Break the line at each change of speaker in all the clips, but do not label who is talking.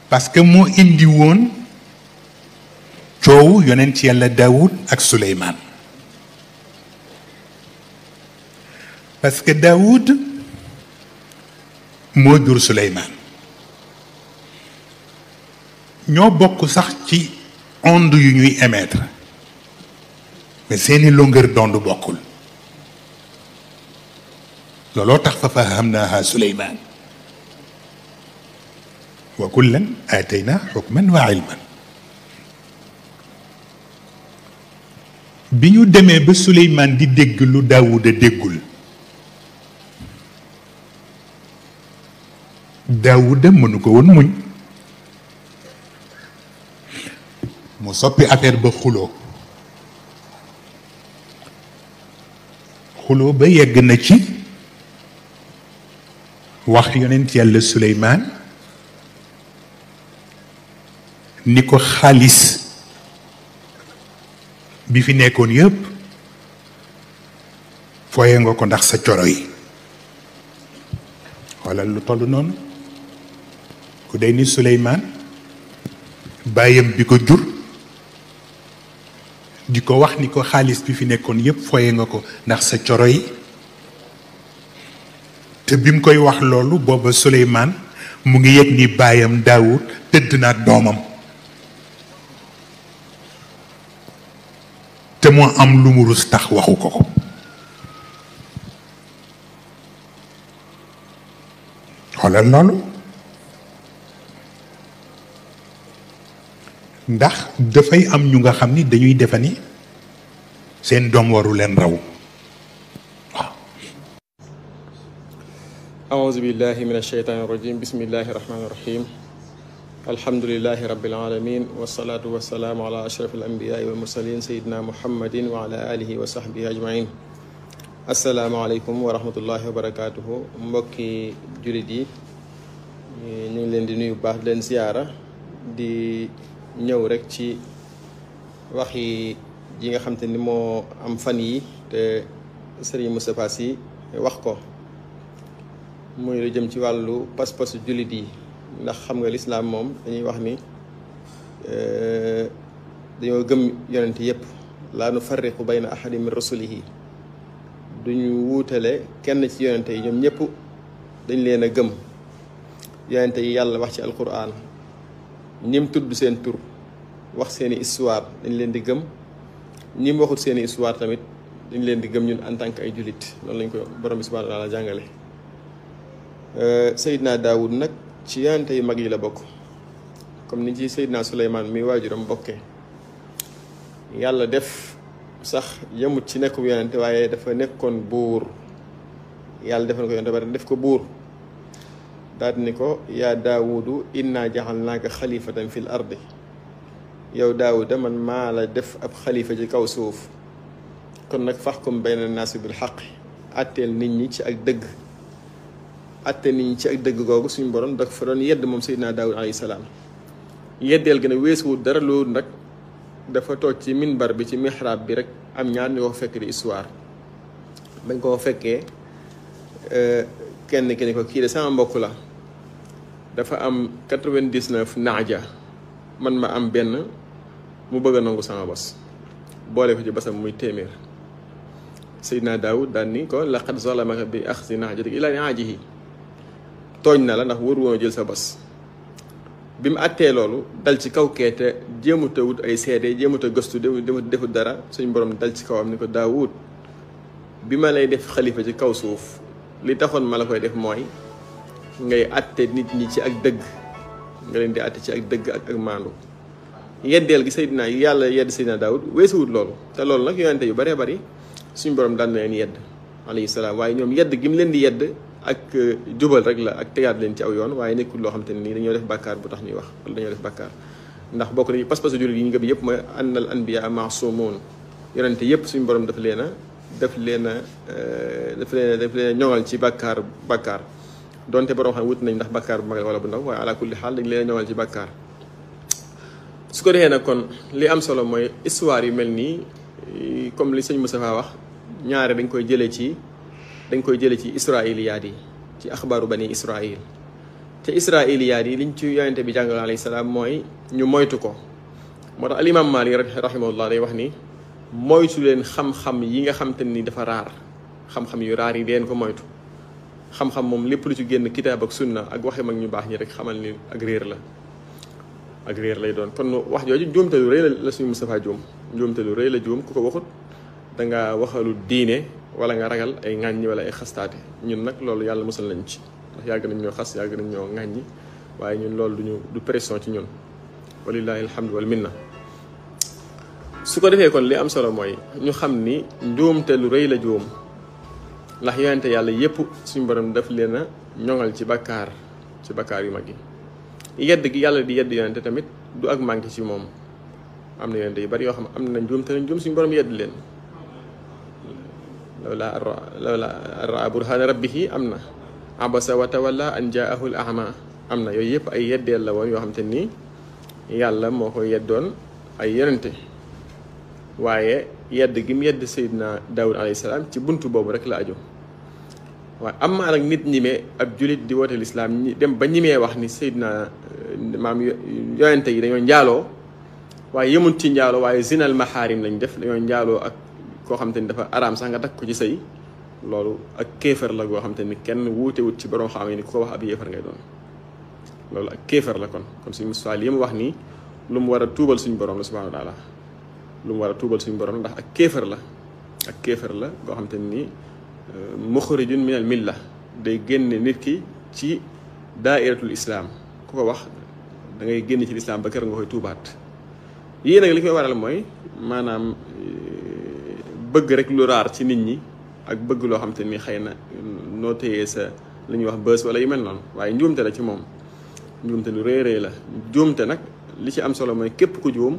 parce que moo indi woon coow yonent yàlla Daoud ak Suleymaan. parce que Daoud moo jur Suleymaan, ñoo bokk sax ci onde yu ñuy émettre mais seeni longueur d'onde bokkul. looloo tax fa fahamnaaha Suleymaan wa kullan aataynaa xukman wa ilman. bi ñu demee ba Suleymaan di dégg lu Daawuda déggul, Daawuda mënu ko woon muñ, mu soppi affaire ba xuloo ba yegg na ci wax yonent yàlla Suleymaan ni ko xaalis bi fi nekkoon yépp fooye nga ko ndax sa coro yi. walla lu toll noonu ku day ni Suleymaan bàyyam bi ko jur di ko wax ni ko xaalis bi fi nekkoon yépp fooye nga ko ndax sa coro yi. te bi mu koy wax loolu booba Suleymaan mu ngi yëg ni baayam Daawud tëdd na ak doomam, te moo am lu mu rus tax waxu ko ko. xoolal loolu, ndax dafay am ñu nga xam ni dañuy defa ni seen doom waru leen raw.
أعوذ بالله من الشيطان الرجيم بسم الله الرحمن الرحيم الحمد لله رب العالمين والصلاة والسلام على أشرف الأنبياء والمرسلين سيدنا محمد وعلى آله وصحبه أجمعين. السلام عليكم ورحمة الله وبركاته. mbokki jullit yi ñu ngi leen di nuyu baax leen ziyaara di ñëw rek ci waxi ji nga xam te ni moo am fan yi te Serigne Moustapha Sy wax ko, muy lu jëm ci wàllu pas-pasu jullit yi. ndax xam nga lislaam moom dañuy wax ni dañoo gëm yonent yépp, laa nu farriqu bayna ahadin min rasulihi, duñu wuutale kenn ci yonente yi, ñoom ñëpp dañ leen a gëm. yonente yi yàlla wax ci alquran ñim tudd seen tur wax seeni histoire dañ leen di gëm, ñim waxut seeni histoire tamit dañ leen di gëm ñun en tant que ay jullit. loolu lañ ko borom bi subhanahu wa taala jàngale. Seydina Daawud nag ci yonente yu mag yi la bokk, comme ni ci Seydina Suleymaan mi waajuram bokkee. yàlla def sax yemut ci nekkum yonente waaye dafa nekkoon buur. yàlla def na ko yonente ba def ko buur, daal ni ko yaa Daawudu inna jaxalnaaka xalifatan fil ardi, yow Daawuda man maa la def ab xalifa ci kaw suuf. kon nag faxkum bayna naasi bil xaq, atteel nit ñi ci ak dëgg. atte nit ñi ci ak dëgg googu suñu borom dafa fa doon yedd moom Seydina Daawud alayhi salaam. yeddeel gën a weesuwut dara loolu nag dafa toog ci minbar bi ci mihrab bi rek am ñaar ñu ko fekk di histoire. bañ koo fekkee kenn ki ne ko kii de sama mbokk la, dafa am 99 naaja, man ma am benn, mu bëgg a nangu sama bos, boole ko ci basam muy téeméer. Seydina Daawud daan ni ko laqad zalamaka bi axzi naajatik ila naajihi, tooñ na la ndax waru woon jël sa bos. bi mu àttee loolu dal ci kaw keete jéemut a wut ay seede, jéemut a gëstu, defut dara. suñ borom dal ci kawam ni ko Daawud, bi ma lay def xalifa ci kaw suuf li taxoon ma la koy def mooy ngay àtte nit ñi ci ak dëgg, nga leen di àtte ci ak dëgg ak maandu. yeddeel gi Seydina yàlla yedd Seydina Daawud weesuwut loolu. te loolu nag yonente yu baree bari suñ borom daan na leen yedd alayhi salaam, waaye ñoom yedd gi mu leen di yedd ak jubal rek la ak tegaat leen ci aw yoon, waaye nekkul loo xam te ne nii dañoo def bàkkaar bu tax ñuy wax wala dañoo def bàkkaar. ndax bokk na pas-pasu jullit yi ñu ngëm yëpp mooy annal anbiya maasumun, yonente yëpp suñu borom daf leen a ñoŋal ci bàkkaar donte borom xam wut nañ ndax bàkkaar bu mag wala bu ndaw, waaye ala kulli xaal dañ leen a ñoŋal ci bàkkaar. su ko defee nag kon li am solo mooy histoire yu mel nii comme li sëñ Moustapha wax, ñaare dañ koy jëlee ci israiliyaat yi, ci axbaaru bani israil. te israiliyaat yi liñ ci yonente bi jàngal alayhi salaam mooy ñu moytu ko moo tax alimam Maalik rahimahullah day wax ni moytu leen xam-xam yi nga xam te ni dafa raar xam-xam yu raar yi deen ko moytu xam-xam moom lépp lu ci génn kitaab ak sunna ak waxe mag ñu baax ñi rek xamal ni ak réer la ak réer lay doon kon wax jooju njuumte lu rëy la suñu Moustapha juum njuumte lu rëy la juum ku ko waxut dangaa waxalu diine wala nga ragal ay ŋàññi wala ay xastaate ñun nag loolu yàlla musal nañ ci ndax yàgg nañ ñoo xas yàgg nañ ñoo ŋàññi waaye ñun loolu du pression ci ñun walillahi alhamdu wal minna su ko defee kon li am solo mooy ñu xam ni njuumte lu rëy la juum ndax yonente yàlla yépp suñu borom daf leen a ñoŋal ci bakkaar yu mag yi yedd gi yàlla di yedd yonente tamit du ak manqué ci moom am na yonente yu bari yoo xam am na njuum te nañ juum suñu borom yedd leen lawla raa burhana rabbihi am na abasa wa tawalla an jaahu al a'ma am na yooyu yëpp ay yeddeel la woon yoo xam te nii yàlla moo ko yeddoon ay yonente waaye yedd gi mu yedd Seydina Daawud alayhi salaam ci buntu boobu rek la aju waaye am maa nag nit ñimee ab julit di woote lislaam ñi dem ba ñimee wax ni Seydina maam yonente yi dañoo njaaloo waaye yëmut ci njaaloo waaye zinal maxaarim lañ def dañoo njaaloo ak koo xam te ni dafa araam sax nga takk ko ci sëy loolu ak kéefar la goo xam te ni kenn wuutewut ci borom xam ni ku ko wax ab yéefar ngay doon loolu ak kéefar la kon suñu Mustafaa li mu wax nii lu mu war a tuubal suñu borom la subhaanahu wa taala lu mu war a tuubal suñu borom ndax ak kéefar la goo xam te ni muxrijun min al milla day génne nit ki ci daairatul islam ku ko wax da ngay génn ci lislaam ba kër nga koy tuubaat yii nag li koy waral mooy maanaam bëgg rek lu raar ci nit ñi ak bëgg loo xam te ni xëy na noo téyee sa li ñuy wax bës wala yu mel noonu waaye njuumte la ci moom njuumte lu rëy rëy la njuumte nag li ci am solo mooy képp ku juum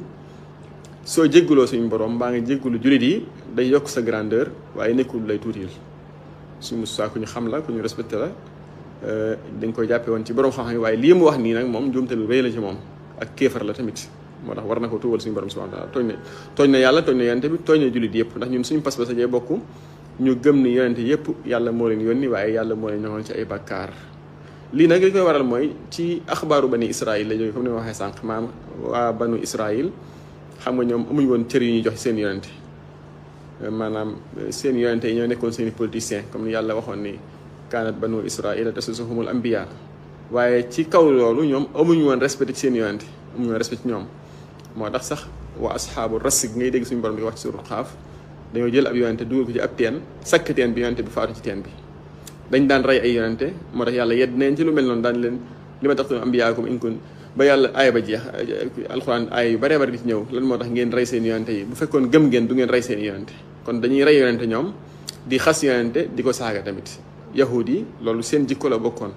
soo jégguloo suñu borom mbaa nga jéggulu jullit yi day yokk sa grandeur waaye nekkul lay tuutil suñu Mustafaa ku ñu xam la ku ñu respecté la dañ koy jàppe woon ci borom xam-xam yi waaye lii mu wax nii nag moom njuumte lu rëy la ci moom ak kéefar la tamit moo tax war na ko tuubal suñu borom subhaanahu wa taala tooñ na yàlla tooñ na yonente bi tooñ na jullit yëpp ndax ñun suñu pas-pas jee bokk ñu gëm ni yonente yëpp yàlla moo leen yónni waaye yàlla moo leen ñoŋal ci ay bakkaar lii nag li koy waral mooy ci axbaaru bani israil la jóge comme ni ma waxee sànq maam waa banu israil xam nga ñoom amuñ woon cër yu ñuy jox seen yonente maanaam seen yonente yi ñoo nekkoon seen i politiciens comme ni yàlla waxoon ni kaanat banu israila tasusuhumul anbiya waaye ci kaw loolu ñoom amuñ woon respect ci seen yonente amuñ woon respect ci ñoom moo tax sax waa asxaabu ras gi ngay dégg suñu borom di wax ci suuru Xaaf dañoo jël ab yonente dugal ko ci ab teen sakk teen bi yonente bi faatu ci teen bi dañ daan rey ay yonente moo tax yàlla yedd neen ci lu mel noonu daan leen li ma tax ambiyaakum in kun ba yàlla aaya ba jeex alxuraan aaya yu baree bari di ci ñëw lan moo tax ngeen rey seen yonente yi bu fekkoon gëm ngeen du ngeen rey seen yonente kon dañuy rey yonente ñoom di xas yonente di ko saaga tamit yahud yi loolu seen jikko la bokkoon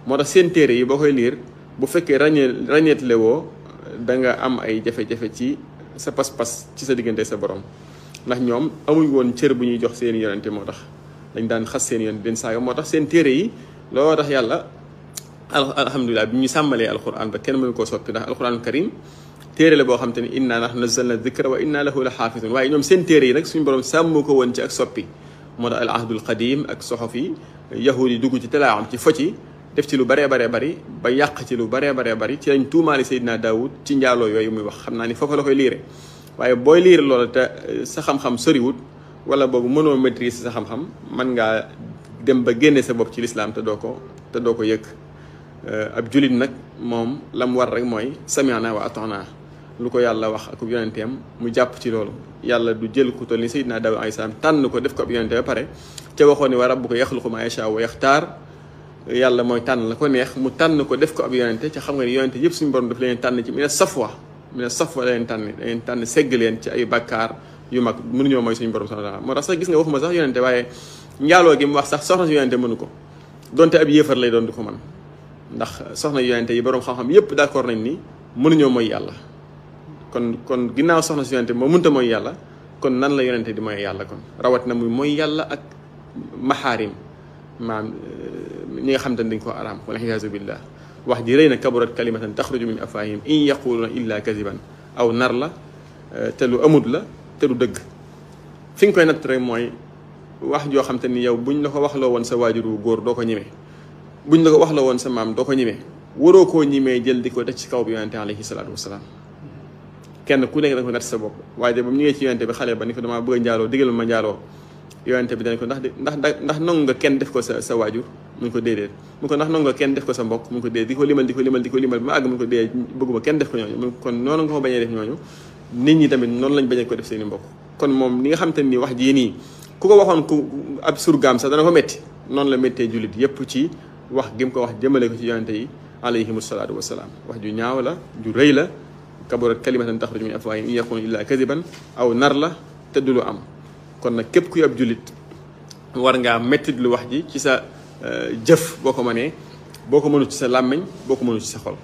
moo tax seen téere yi boo koy liir bu fekkee ràññeetle woo da nga am ay jafe-jafe ci sa pas-pas ci sa diggante sa borom ndax ñoom amuñ woon cër bu ñuy jox seen yonente moo tax dañ daan xas seen yonente den saaga moo tax seen téere yi looloo tax yàlla alhamdulilah bi ñu sàmmalee alquran ba kenn mënu koo soppi ndax alquran karim téere la boo xam te ni inna nahnu nazzalna dikra wa inna lahu la xaafizun waaye ñoom seen téere yi nag suñu borom sàmm ko woon ci ak soppi moo tax al ahdul qadim ak soxof yi yahud yi dugg ci talaam ci foci def ci lu baree baree bari ba yàq ci lu baree baree bari ci lañ tuumaali Seydina Daawud ci njaaloo yooyu muy wax xam naa ni foofu la koy liire waaye booy liire loolu te sa xam-xam soriwut wala boobu mënoo maîtriser sa xam-xam mën ngaa dem ba génne sa bopp ci lislaam te doo ko yëg ab julit nag moom la mu war rek mooy sami'na wa ata'na lu ko yàlla wax ak yonenteem mu jàpp ci loolu yàlla du jël ku toll ni Seydina Daawud alayhi salaam tànn ko def ko ab yonente ba pare ca waxoon ni wa rabbuka yaxluqu maa yashaa'u wa yaxtaar yàlla mooy tànn la ko neex mu tànn ko def ko ab yonente ca xam nga ni yonente yëpp suñu borom daf leen tànn ci mina safwa la leen tànn segg leen ci ay bakkaar yu mag mënuñoo mooy suñu borom subhaanahu wa taala moo tax sax gis nga waxuma sax yonente waaye njaaloo gi mu wax sax soxna si yonente mënu ko donte ab yéefar lay doon du ko man ndax soxna yonente yi borom xam-xam yëpp d'accord nañ ni mënuñoo mooy yàlla kon ginnaaw soxna si yonente moo mënta mooy yàlla kon nan la yonente di mooy yàlla kon rawat na muy mooy yàlla ak maxaarim maam ñi nga xam te ne dañ ko araam wala iyaazu billah wax ji rëy na kaburat kalimatan taxruju min afahim in yaquluna illa kadiban aw nar la te lu amut la te du dëgg fi nga koy natt rek mooy wax joo xam te ni yow buñ la ko waxloo woon sa waajuru góor doo ko ñemee buñ la ko waxloo woon sa maam doo ko ñemee waroo koo ñimee jël di ko teg ci kaw bi yonente alayhi salaatu wasalaam kenn ku nekk da nga ko natt sa bopp. waaye de ba mu ñëwee ci yonente bi xale ba ni ko damaa bëgg a njaaloo digal ma njaaloo yonente bi dana ko ndax nangu nga kenn def ko sa waajur mu ngi ko déedéet mu ko ndax nangu nga kenn def ko sa mbokk mu ngi ko déedéet di ko limal bi ma àgg mu ngi ko déedéet bëgguma kenn def ko ñooñu mu kon noonu nga ko bañee def ñooñu nit ñi tamit noonu lañ bañee ko def seeni mbokk. kon moom li nga xam te ni wax jii nii ku ko waxoon ku ab surgaam sax dana ko métti noonu la méttee jullit yépp ci wax gi mu ko wax jëmale ko ci yonente yi alayhimu salaatu wasalaam wax ju ñaaw la ju rëy la kaburat kalimatan taxruju min afwaahihim in yaqulu illa kadiban aw nar la te du lu am. kon nag képp kuy ab jullit war ngaa méttit lu wax ji ci sa jëf boo ko mënee boo ko mënu ci sa làmmiñ boo ko mënu ci sa xol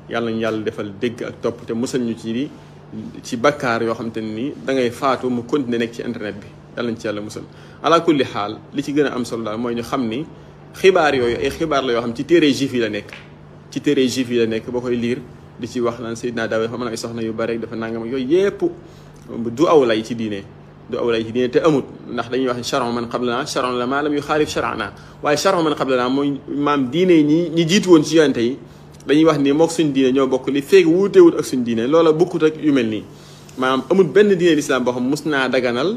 yàlla nañu yàlla defal dégg ak topp te musal ñu ci bakkaar yoo xam te ne nii da ngay faatu mu continuer nekk ci internet bi yàlla nañ ci yàlla musal. ala kulli xaal li ci gën a am solo daal mooy ñu xam ni xibaar yooyu ay xibaar la yoo xam ci téere juif yi la nekk ci téere juif yi la nekk boo koy liir di ci wax naan Seydina Daawuda xam na ay soxna yu bare dafa nangam ak yooyu yépp du aw lay ci diine du aw lay ci diine te amut ndax dañuy wax charon man qablanaa charon la maa lam yu xaalif charanaa waaye charon man qablanaa mooy maam diine ñi jiitu woon ci yonente yi dañuy wax ni mook suñ diine ñoo bokk li feeg wuutewut ak suñ diine loola bokkut ak yu mel nii maanaam amul benn diine lislaam boo xam mus naa daganal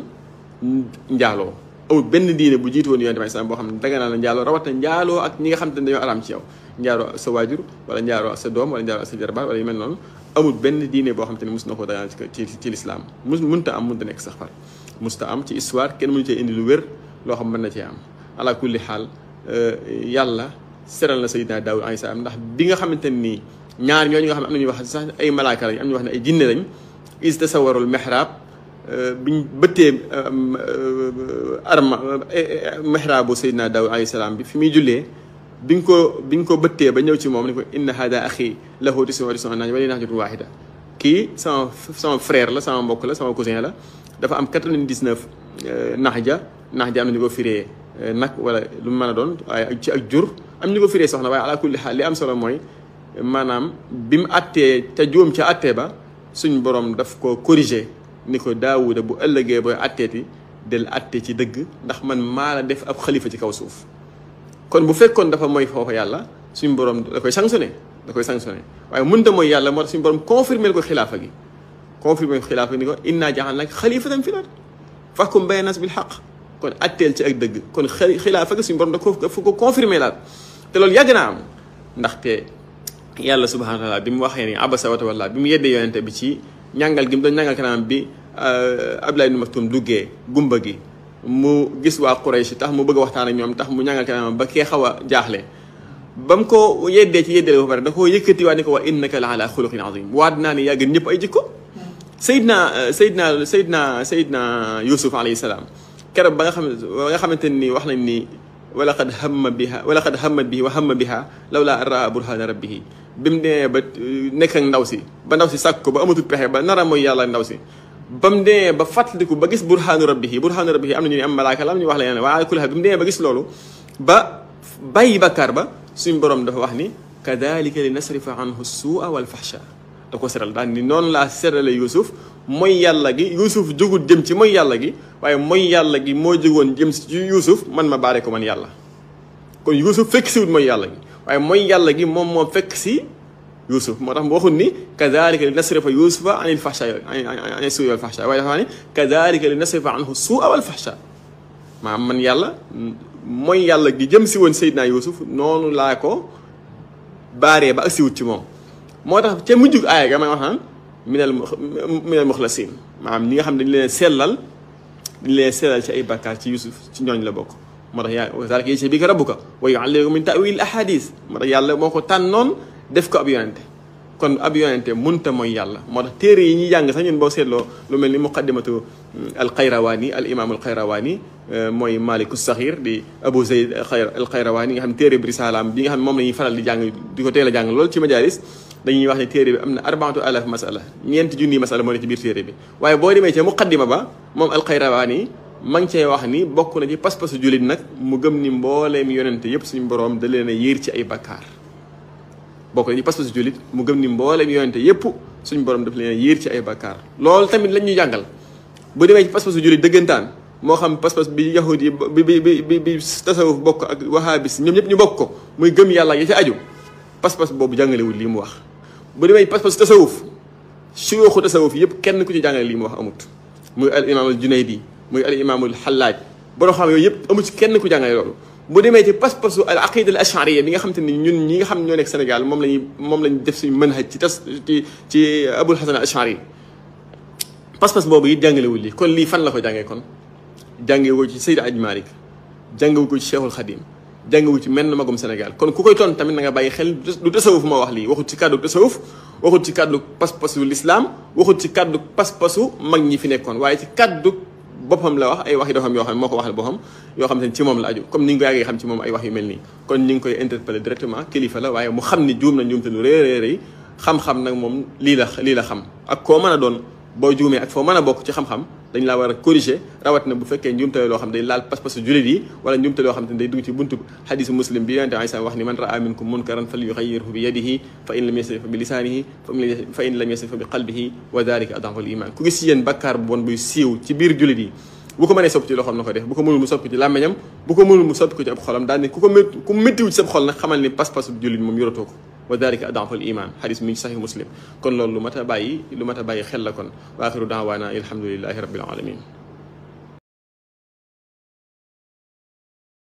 njaaloo amul benn diine bu jiitu woon yonente bi islam boo xam ne daganal na njaaloo rawatina njaaloo ak ñi nga xam te ne dañoo araam ci yow njaaloo sa waajur wala njaaloo ak sa doom wala njaaloo ak sa jarbaat wala yu mel noonu amul benn diine boo xam te ne mus na ko daganal ci lislaam mënta am mënta nekk sax far musta am ci histoire kenn mënu cee indi lu wér loo xam mën na cee am ala kulli xaal yàlla seral na Seydina Daawuda alayhi salaam ndax bi nga xamante nii ñaar ñooñu nga xam ne am na ñuy wax sax ay malaaka lañ am ñu wax ne ay jinne lañ is tasawarul mihrab biñ bëttee mihrabu Seydina Daawuda alayhi salaam bi fi muy jullee bi nga ko bëttee ba ñëw ci moom ni ko inna hada axi lahu tis'un wa tis'una naaja wa li nahjatun waahida kii sama frère la sama mbokk la sama cousin la dafa am 99 naxja am na ñu ko firee nag wala lu mu mën a doon waaye ci ak jur am ñu ko firee soxna waaye ala kulli xaal li am solo mooy maanaam bi mu attee te juum ca attee ba suñ borom daf ko corriger ni ko Daawuda bu ëllëgee booy atteeti del atte ci dëgg ndax man maa la def ab xalifa ci kaw suuf. kon bu fekkoon dafa mooy foofu yàlla suñ borom da koy sanctionné waaye mënta mooy yàlla moo tax suñu borom confirmer ko xilaafa gi. confirmé xilaafa ni ko innaa ja'alnaaka xalifatan fil ard fahkum bayna naas bil haqq kon atteel ci ak dëgg kon xilaafa gi suñu borom dafa ko confirmé laat te loolu yàgg naa am ndaxte yàlla subhaanahu wa taala bi mu waxee ni abasa wa tawalla bi mu yeddee yonente bi ci ñàngal gi mu doon ñàngal kanam bi Abdullah ibn Maktum duggee gumba gi mu gis waa Quraysh tax mu bëgg a waxtaan ak ñoom tax mu ñàngal kanam ba kee xaw a jaaxle ba mu ko yeddee ci yeddee ba pare da koo yëkkati waat ni ko wa innaka la ala xuluqin azim waat naa ni yaa gën ñëpp ay jikko Seydina Yusuf alayhi salaam keroog ba nga xamante ni wax nañ ni walaqad hamma biha wa hamma biha lawlaa an raa burhaana rabbihi bi mu demee ba nekk ak ndaw si ba ndaw si sàkk ko ba amatul pexe ba nara mooy yàlla ndaw si ba mu demee ba fàttaliku ba gis burhaanu rabbihi am na ñu ne am malaaka la am ñu wax la yeneen waaye kulli bi mu demee ba gis loolu ba bàyyi bakkaar ba suñ borom dafa wax ni kadalika li nasrifa anhu suua wal fahsha da ko seral daal ni noonu laa serale Yuusuf mooy yàlla gi Yuusuf jógut jëm ci mooy yàlla gi waaye mooy yàlla gi moo jógoon jëm ci Yuusuf man ma baare ko man yàlla kon Yuusuf fekk si wut mooy yàlla gi waaye mooy yàlla gi moom moo fekk si Yuusuf moo tax mu waxul ni kadalika li nasrifa Yuusufa anil fahsha anil suui wal fahsha waaye dafa ne kadalika li nasrifa anhu suua wal fahsha maanaam man yàlla mooy yàlla gi jëm si woon Seydina Yuusuf noonu laa ko baaree ba ak si wut ci moom moo tax ca mujjug aaya ga may wax naan minal muxlasin maanaam ñi nga xam ne dañu leen sellal ci ay bakkaar ci Yuusuf ci ñooñ la bokk moo tax yaa zaalika yajtabika rabbuka wa yu'allimuka min ta'wil ahadis moo tax yàlla moo ko tànnoon def ko ab yonente kon ab yonente munta mooy yàlla moo tax téere yi ñuy jàng sax ñun boo seetloo lu mel ni muqaddimatu al Qayrawaani al imam al Qayrawaani mooy Maliku Saxiir di Abu Zayd al Qayrawaani nga xam ne téere bi risalaam bi nga xam ne moom la ñuy faral di jàng di ko teel a jàng lool ci majaalis dañuy wax ne téere bi am na 4000 masala 4,000 masala moo ne ci biir téere bi waaye boo demee ca muqaddima ba moom al Qayrawaani ma ngi cee wax ni bokk na ci pas-pasu jullit nag mu gëm ni mbooleem yonente yëpp suñu boroom da leen a yéer ci ay bakkaar bokk na ci pas-pasu jullit mu gëm ni mbooleem yonente yëpp suñu boroom daf leen a yéer ci ay bakkaar loolu tamit lañ ñu jàngal bu demee ci pas-pasu jullit dëggantaan moo xam pas-pas bi yahud yi bi tasawuf bokk ak wahabis ñoom ñëpp ñu bokk ko muy gëm yàlla yi ci aju pas-pas boobu jàngalewul lii mu wax. bu demee pas-pas tasawuf suyuuxu tasawuf yëpp kenn ku ci jàngale lii mu wax amut muy al imaamul Junaydi muy al imaamul Xallaaj boo xam yooyu yëpp amu ci kenn ku jàngale loolu. bu demee ci pas-pasu al aqida al ashariya bi nga xam te ni ñun ñi nga xam ñoo nekk Sénégal moom lañu def suñu manhaj ci Abul Hasan al Ashari pas-pas boobu it jàngalewul lii kon lii fan la ko jàngee kon jàngewu ci Seydi Aj Malik jàngewu ko ci Cheikhul Khadim jàngewu ci menn magum Sénégal kon ku koy toon tamit na nga bàyyi xel du tasawuf moo wax lii waxut ci kàddu tasawuf waxut ci kàddu pas-pasu l'islam waxut ci kàddu pas-pasu mag ñi fi nekkoon waaye ci kàddu boppam la wax ay wax yi dafa am yoo xam ne moo ko waxal boppam yoo xam ne ci moom la aju comme ni nga ko yàggee xam ci moom ay wax yu mel nii kon ñu ngi koy interpeller directement kilifa la waaye mu xam ni juum na njuumte lu réeréer xam-xam nag moom lii la xam ak koo mën a doon boo juumee ak foo mën a bokk ci xam-xam dañ laa war a corriger rawat na bu fekkee njuumte loo xam day laal pas-pasu jullit yi wala njuumte loo xam te day dugg ci buntu xadisu muslim bi yonente alayhi salaam wax ni man raa minkum munkaran falyughayyirhu bi yadihi fa in lam yastati' fa bi lisaanihi fa in lam yastati' fa bi qalbihi wa dhalika ad'afu al-iman ku gis yéen bakkaar bu bon buy siiw ci biir jullit yi bu ko mënee soppi ci loxoom na ko def bu ko mënul mu soppi ci làmmeñam bu ko mënul mu soppi ko ci ab xolam daal ni ku méttiwu ci sa xol nag xamal ni pas-pasu jullit moom yoratoo ko wa dalika ad'afu al-iman xadis mi ngi sahih muslim kon loolu lu mat a bàyyi xel la kon wa axiru da'wana alhamdulillahi rabbil alamin